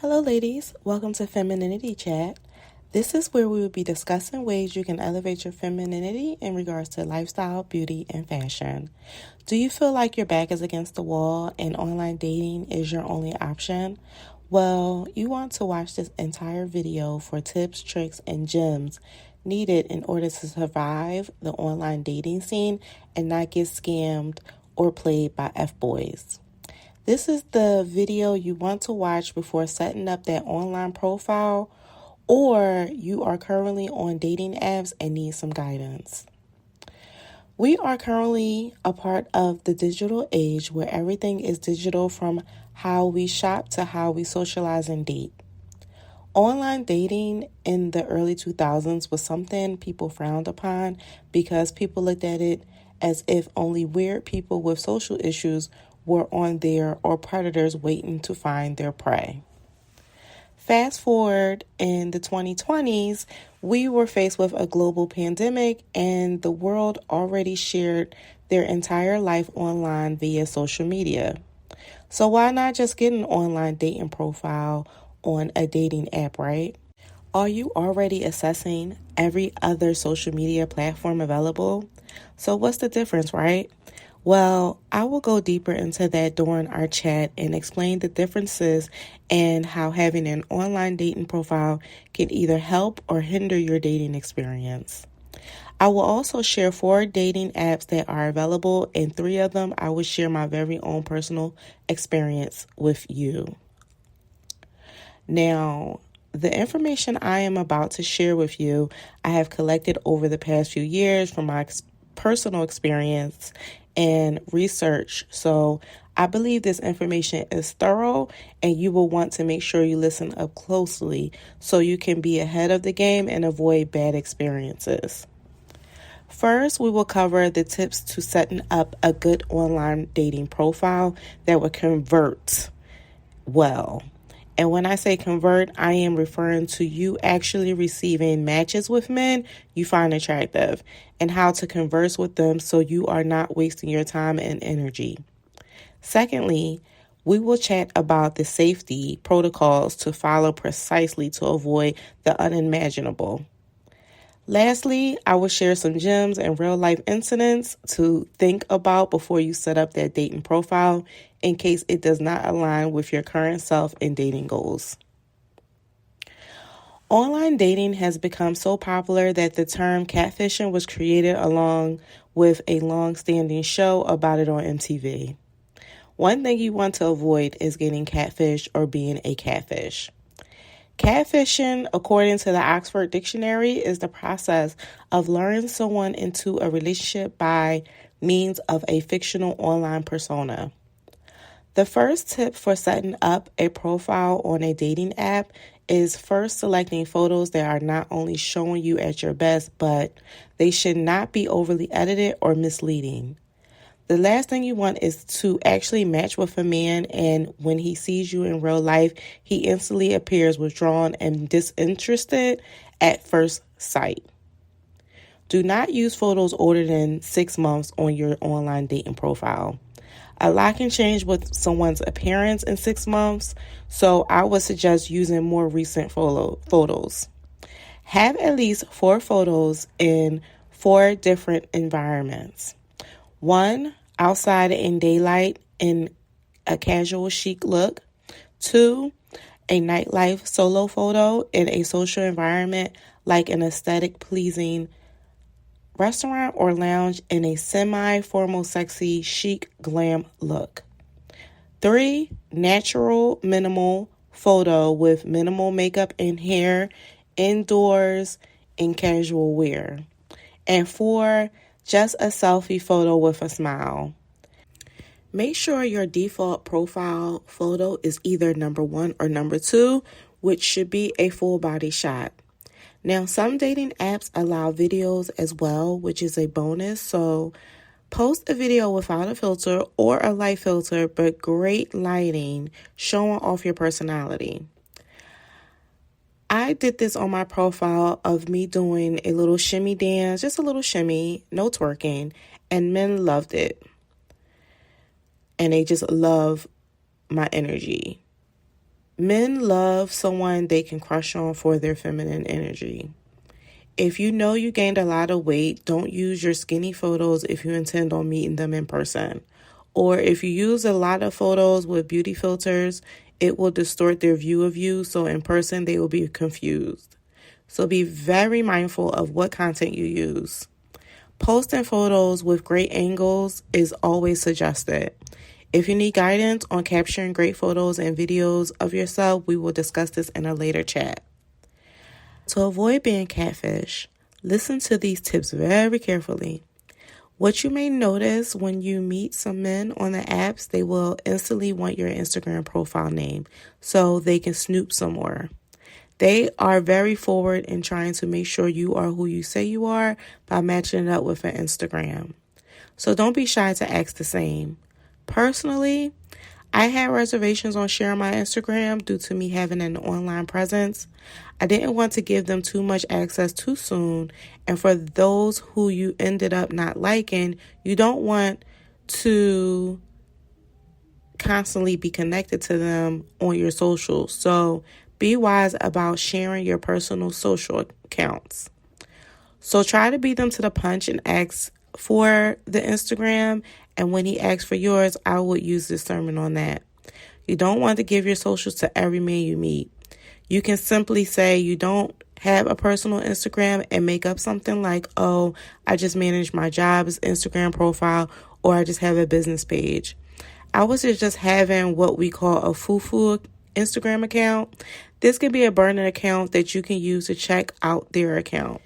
Hello, ladies. Welcome to Femininity Chat. This is where we will be discussing ways you can elevate your femininity in regards to lifestyle, beauty, and fashion. Do you feel like your back is against the wall and online dating is your only option? Well, you want to watch this entire video for tips, tricks, and gems needed in order to survive the online dating scene and not get scammed or played by F-boys. This is the video you want to watch before setting up that online profile, or you are currently on dating apps and need some guidance. We are currently a part of the digital age where everything is digital, from how we shop to how we socialize and date. Online dating in the early 2000s was something people frowned upon because people looked at it as if only weird people with social issues were on there or predators waiting to find their prey. Fast forward in the 2020s, we were faced with a global pandemic and the world already shared their entire life online via social media. So why not just get an online dating profile on a dating app, right? Are you already assessing every other social media platform available? So what's the difference, right? Well, I will go deeper into that during our chat and explain the differences and how having an online dating profile can either help or hinder your dating experience. I will also share 4 dating apps that are available, and 3 of them I will share my very own personal experience with you. Now, the information I am about to share with you, I have collected over the past few years from my personal experience and research. So I believe this information is thorough and you will want to make sure you listen up closely so you can be ahead of the game and avoid bad experiences. First, we will cover the tips to setting up a good online dating profile that will convert well. And when I say convert, I am referring to you actually receiving matches with men you find attractive and how to converse with them so you are not wasting your time and energy. Secondly, we will chat about the safety protocols to follow precisely to avoid the unimaginable. Lastly, I will share some gems and real-life incidents to think about before you set up that dating profile in case it does not align with your current self and dating goals. Online dating has become so popular that the term catfishing was created along with a long-standing show about it on MTV. One thing you want to avoid is getting catfished or being a catfish. Catfishing, according to the Oxford Dictionary, is the process of luring someone into a relationship by means of a fictional online persona. The first tip for setting up a profile on a dating app is first selecting photos that are not only showing you at your best, but they should not be overly edited or misleading. The last thing you want is to actually match with a man, and when he sees you in real life, he instantly appears withdrawn and disinterested at first sight. Do not use photos older than 6 months on your online dating profile. A lot can change with someone's appearance in 6 months, so I would suggest using more recent photos. Have at least 4 photos in 4 different environments. 1, outside in daylight in a casual chic look. 2, a nightlife solo photo in a social environment like an aesthetic pleasing restaurant or lounge in a semi-formal, sexy, chic, glam look. 3, natural, minimal photo with minimal makeup and hair indoors in casual wear. And 4, just a selfie photo with a smile. Make sure your default profile photo is either number 1 or number 2, which should be a full body shot. Now, some dating apps allow videos as well, which is a bonus. So post a video without a filter or a light filter, but great lighting, showing off your personality. I did this on my profile of me doing a little shimmy dance, just a little shimmy, no twerking, and men loved it. And they just love my energy. Men love someone they can crush on for their feminine energy. If you know you gained a lot of weight, don't use your skinny photos if you intend on meeting them in person. Or if you use a lot of photos with beauty filters, it will distort their view of you, so in person they will be confused. So be very mindful of what content you use. Posting photos with great angles is always suggested. If you need guidance on capturing great photos and videos of yourself, we will discuss this in a later chat. To avoid being catfish, listen to these tips very carefully. What you may notice when you meet some men on the apps, they will instantly want your Instagram profile name so they can snoop some more. They are very forward in trying to make sure you are who you say you are by matching it up with an Instagram. So don't be shy to ask the same. Personally, I had reservations on sharing my Instagram due to me having an online presence. I didn't want to give them too much access too soon. And for those who you ended up not liking, you don't want to constantly be connected to them on your socials. So be wise about sharing your personal social accounts. So try to beat them to the punch and ask for the Instagram. And when he asks for yours, I would use discernment on that. You don't want to give your socials to every man you meet. You can simply say you don't have a personal Instagram and make up something like, oh, I just manage my job's Instagram profile, or I just have a business page. I was just having what we call a foo-foo Instagram account. This could be a burner account that you can use to check out their account.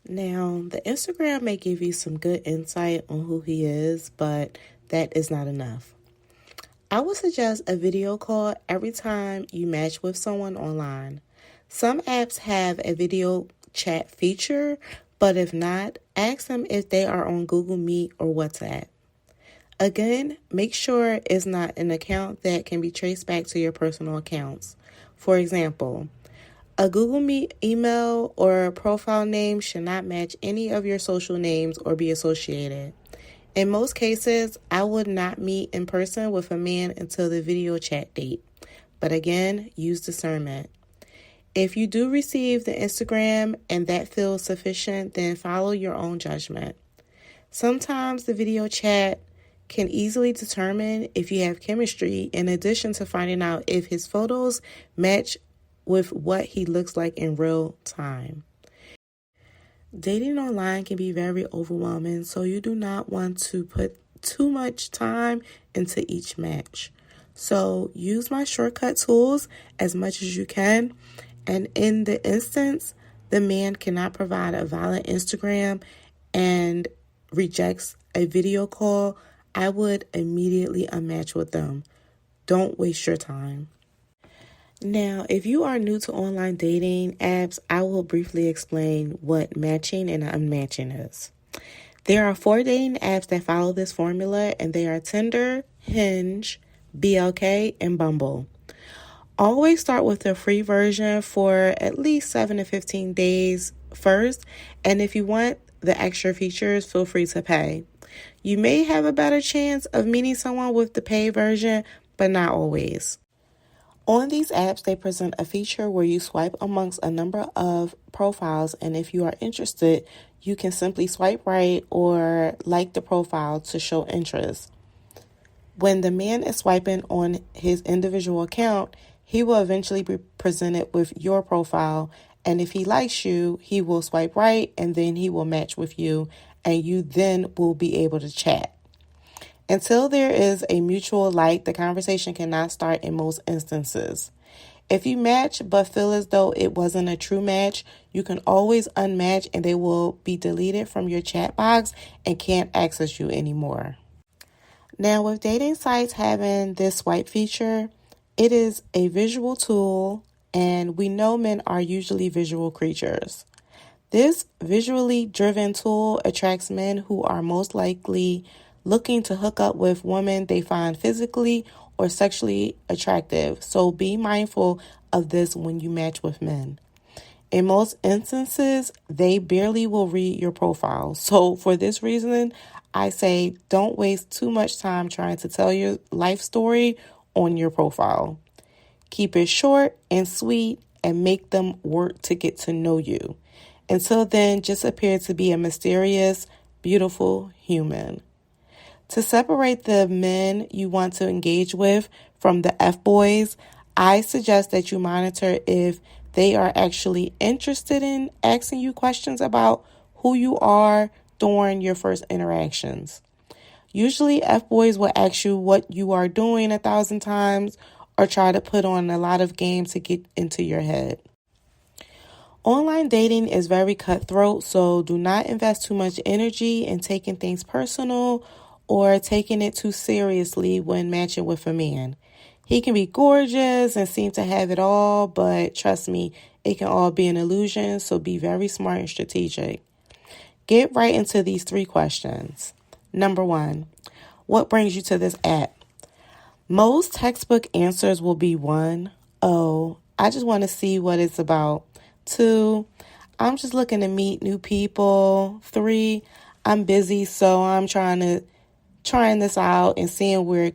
Now, the Instagram may give you some good insight on who he is, but that is not enough. I would suggest a video call every time you match with someone online. Some apps have a video chat feature, but if not, ask them if they are on Google Meet or WhatsApp. Again, make sure it's not an account that can be traced back to your personal accounts. For example, a Google Meet email or profile name should not match any of your social names or be associated. In most cases, I would not meet in person with a man until the video chat date. But again, use discernment. If you do receive the Instagram and that feels sufficient, then follow your own judgment. Sometimes the video chat can easily determine if you have chemistry, in addition to finding out if his photos match with what he looks like in real time. Dating online can be very overwhelming, so you do not want to put too much time into each match. So use my shortcut tools as much as you can. And in the instance, the man cannot provide a valid Instagram and rejects a video call, I would immediately unmatch with them. Don't waste your time. Now, if you are new to online dating apps, I will briefly explain what matching and unmatching is. There are 4 dating apps that follow this formula, and they are Tinder, Hinge, BLK, and Bumble. Always start with the free version for at least 7 to 15 days first, and if you want the extra features, feel free to pay. You may have a better chance of meeting someone with the paid version, but not always. On these apps, they present a feature where you swipe amongst a number of profiles, and if you are interested, you can simply swipe right or like the profile to show interest. When the man is swiping on his individual account, he will eventually be presented with your profile, and if he likes you, he will swipe right, and then he will match with you, and you then will be able to chat. Until there is a mutual like, the conversation cannot start in most instances. If you match but feel as though it wasn't a true match, you can always unmatch and they will be deleted from your chat box and can't access you anymore. Now, with dating sites having this swipe feature, it is a visual tool, and we know men are usually visual creatures. This visually driven tool attracts men who are most likely looking to hook up with women they find physically or sexually attractive. So be mindful of this when you match with men. In most instances, they barely will read your profile. So for this reason, I say don't waste too much time trying to tell your life story on your profile. Keep it short and sweet and make them work to get to know you. Until then, just appear to be a mysterious, beautiful human. To separate the men you want to engage with from the F-boys, I suggest that you monitor if they are actually interested in asking you questions about who you are during your first interactions. Usually, F-boys will ask you what you are doing 1,000 times or try to put on a lot of game to get into your head. Online dating is very cutthroat, so do not invest too much energy in taking things personal or taking it too seriously when matching with a man. He can be gorgeous and seem to have it all, but trust me, it can all be an illusion, so be very smart and strategic. Get right into these 3 questions. Number 1, what brings you to this app? Most textbook answers will be 1, oh, I just want to see what it's about. 2, I'm just looking to meet new people. 3, I'm busy, so I'm trying this out and seeing where it